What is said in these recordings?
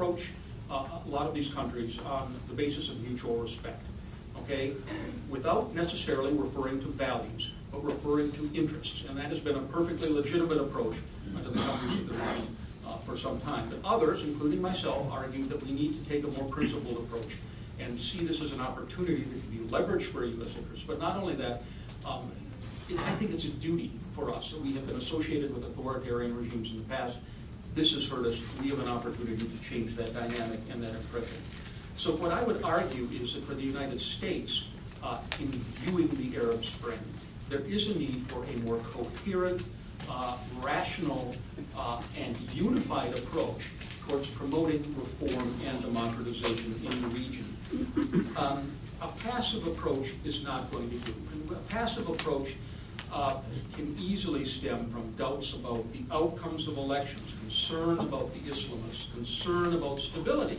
approach a lot of these countries on the basis of mutual respect, okay, without necessarily referring to values, but referring to interests. And that has been a perfectly legitimate approach to the countries of the region for some time. But others, including myself, argue that we need to take a more principled approach and see this as an opportunity that can be leveraged for U.S. interests. But not only that, I think it's a duty for us. We have been associated with authoritarian regimes in the past. This has hurt us. We have an opportunity to change that dynamic and that impression. So what I would argue is that for the United States, in viewing the Arab Spring, there is a need for a more coherent, rational, and unified approach towards promoting reform and democratization in the region. A passive approach is not going to do. A passive approach can easily stem from doubts about the outcomes of elections, concern about the Islamists, concern about stability,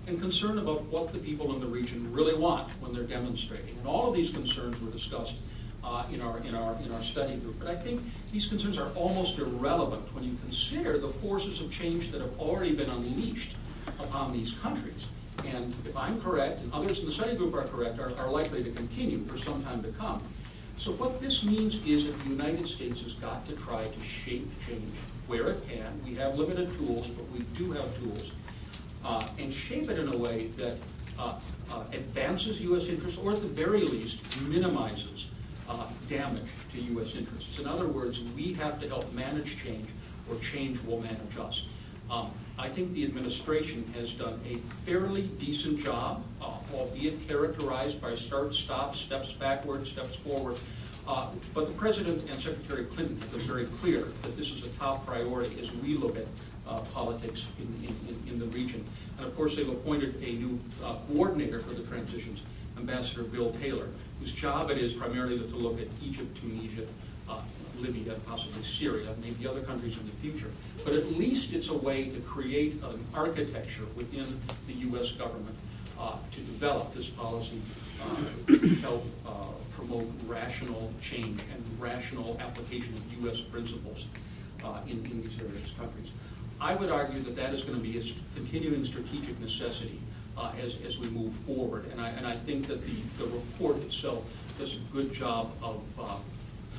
and concern about what the people in the region really want when they're demonstrating. And all of these concerns were discussed in our study group. But I think these concerns are almost irrelevant when you consider the forces of change that have already been unleashed upon these countries. And if I'm correct, and others in the study group are correct, are likely to continue for some time to come. So what this means is that the United States has got to try to shape change where it can. We have limited tools, but we do have tools. And shape it in a way that advances U.S. interests, or at the very least, minimizes damage to U.S. interests. In other words, we have to help manage change, or change will manage us. I think the administration has done a fairly decent job, albeit characterized by start-stop, steps backward, steps forward. But the President and Secretary Clinton have been very clear that this is a top priority as we look at politics in the region. And of course, they've appointed a new coordinator for the transitions, Ambassador Bill Taylor, whose job it is primarily to look at Egypt, Tunisia, Libya, possibly Syria, maybe other countries in the future. But at least it's a way to create an architecture within the U.S. government to develop this policy to help promote rational change and rational application of U.S. principles in these various countries. I would argue that that is going to be a continuing strategic necessity as we move forward. And I think that the report itself does a good job of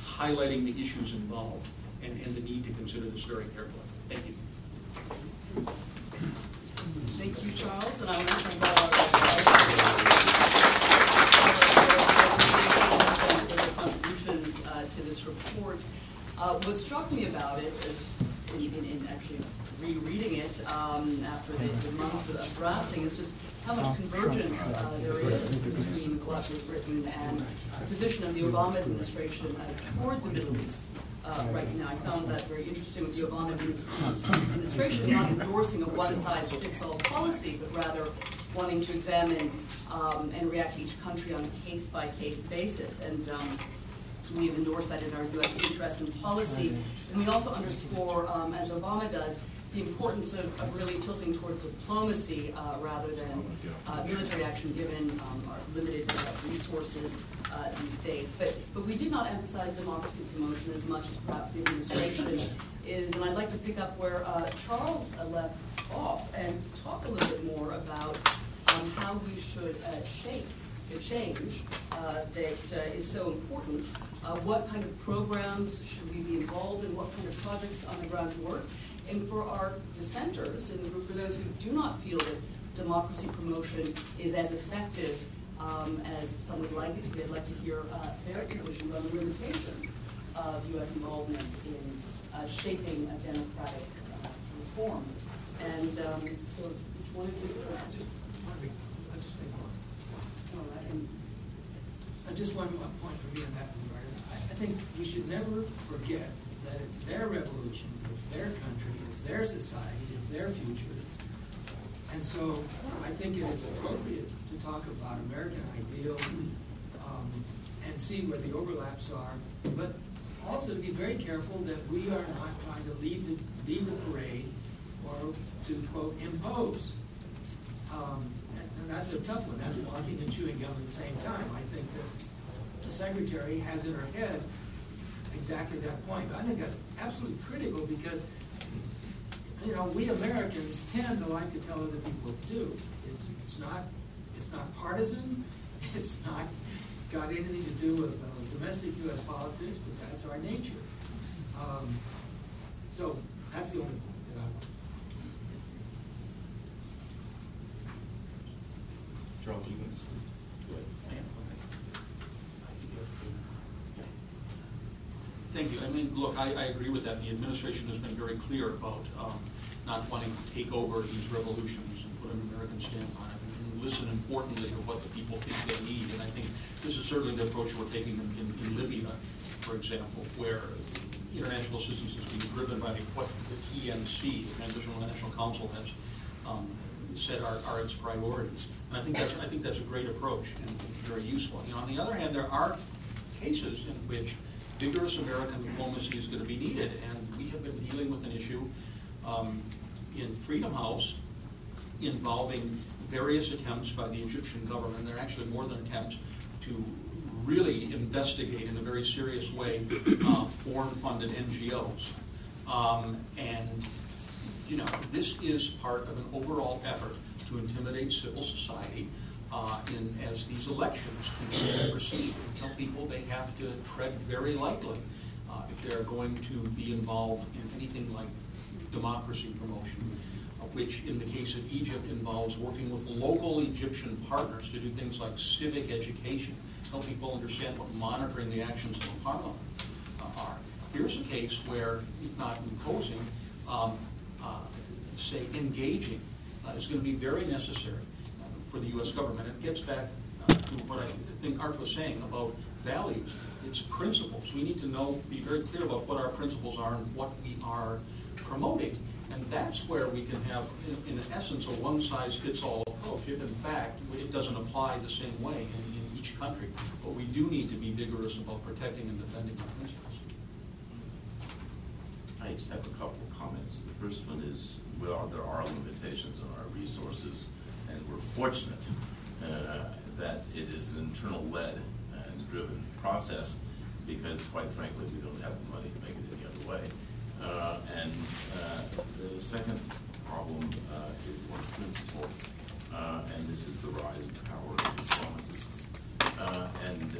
highlighting the issues involved and the need to consider this very carefully. Thank you. Thank you, Charles. And I want to thank all our contributions to this report. What struck me about it is, in actually rereading it after the months of drafting, is just how much convergence there is between what was written and the position of the Obama administration toward the Middle East right now. I found that very interesting with the Obama administration not endorsing a one-size-fits-all policy, but rather wanting to examine and react to each country on a case-by-case basis. And we've endorsed that in our U.S. interest and policy. And we also underscore, as Obama does, the importance of really tilting toward diplomacy rather than military action, given our limited resources these days. But we did not emphasize democracy promotion as much as perhaps the administration is. And I'd like to pick up where Charles left off and talk a little bit more about how we should shape the change that is so important. What kind of programs should we be involved in? What kind of projects on the ground work? And for our dissenters in the group, for those who do not feel that democracy promotion is as effective as some would like it to be, I'd like to hear their positions on the limitations of U.S. involvement in shaping a democratic reform. And so, which one of you? I'll just make one. All right. And Just one point for me on that regard. I think we should never forget that it's their revolution, it's their country, it's their society, it's their future. And so I think it is appropriate to talk about American ideals and see where the overlaps are, but also to be very careful that we are not trying to lead the parade or to, quote, impose. And that's a tough one. That's walking and chewing gum at the same time. I think that the Secretary has in her head exactly that point. But I think that's absolutely critical because you know, we Americans tend to like to tell other people what to do. It's not partisan. It's not got anything to do with domestic U.S. politics, but that's our nature. So that's the only point that I want. Charles, you want to speak? Thank you. I mean, look, I agree with that. The administration has been very clear about not wanting to take over these revolutions and put an American stamp on it, and listen importantly to what the people think they need. And I think this is certainly the approach we're taking in Libya, for example, where international assistance is being driven by what the TNC, the Transitional National Council, has said are its priorities. And I think that's a great approach and very useful. You know, on the other hand, there are cases in which vigorous American diplomacy is going to be needed, and we have been dealing with an issue in Freedom House involving various attempts by the Egyptian government. There are actually more than attempts to really investigate in a very serious way foreign-funded NGOs. And you know, this is part of an overall effort to intimidate civil society as these elections continue to proceed, and tell people they have to tread very lightly if they're going to be involved in anything like democracy promotion, which in the case of Egypt involves working with local Egyptian partners to do things like civic education, help people understand what monitoring the actions of the parliament are. Here's a case where, if not imposing, say engaging is going to be very necessary for the U.S. government. It gets back to what I think Art was saying about values. It's principles. We need to be very clear about what our principles are and what we are promoting. And that's where we can have, in essence, a one-size-fits-all approach, if in fact it doesn't apply the same way in each country. But we do need to be vigorous about protecting and defending our principles. I just have a couple of comments. The first one is, well, there are limitations on our resources, and we're fortunate that it is an internal-led and driven process, because, quite frankly, we don't have the money to make it any other way. And the second problem is one principle, and this is the rise of the power of Islamicists. And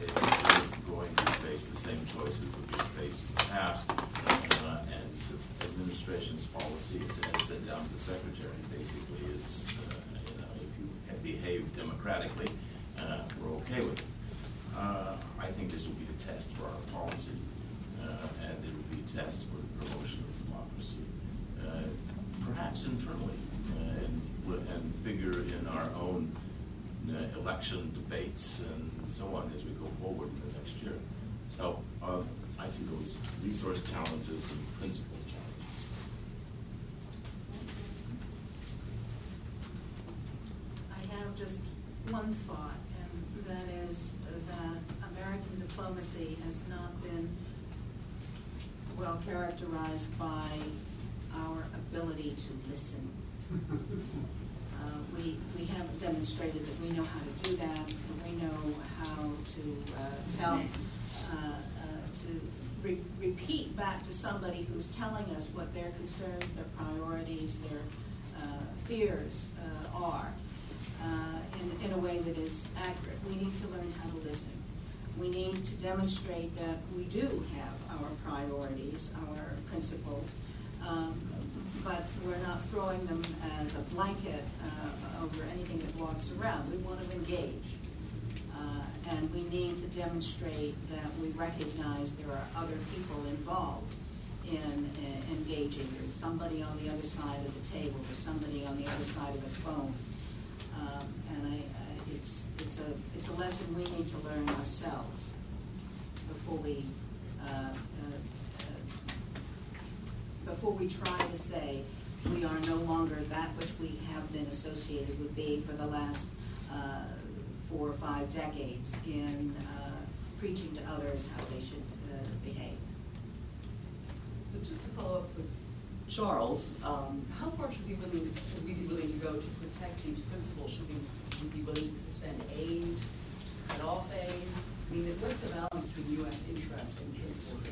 if we're going to face the same choices that we've faced in the past, and the administration's policy, as said down to the secretary, basically is, if you behave democratically, we're okay with it. I think this will be a test for our policy, and it will be a test for the promotion of democracy, perhaps internally, and figure in our own election debates and so on as we go forward in the next year. So I see those resource challenges and principle challenges. I have just one thought, and that is that American diplomacy has not been well characterized by our ability to listen. We haven't demonstrated that we know how to do that, that we know how to repeat back to somebody who's telling us what their concerns, their priorities, their fears are in a way that is accurate. We need to learn how to listen. We need to demonstrate that we do have our priorities, our principles, but we're not throwing them as a blanket over anything that walks around. We want to engage. And we need to demonstrate that we recognize there are other people involved in engaging. There's somebody on the other side of the table. There's somebody on the other side of the phone. And it's a lesson we need to learn ourselves before we try to say we are no longer that which we have been associated with being for the last 4 or 5 decades in preaching to others how they should behave. But just to follow up with Charles, how far should we be willing to go to protect these principles? Should we be willing to suspend aid, cut off aid? I mean, what's the balance between U.S. interests and principles?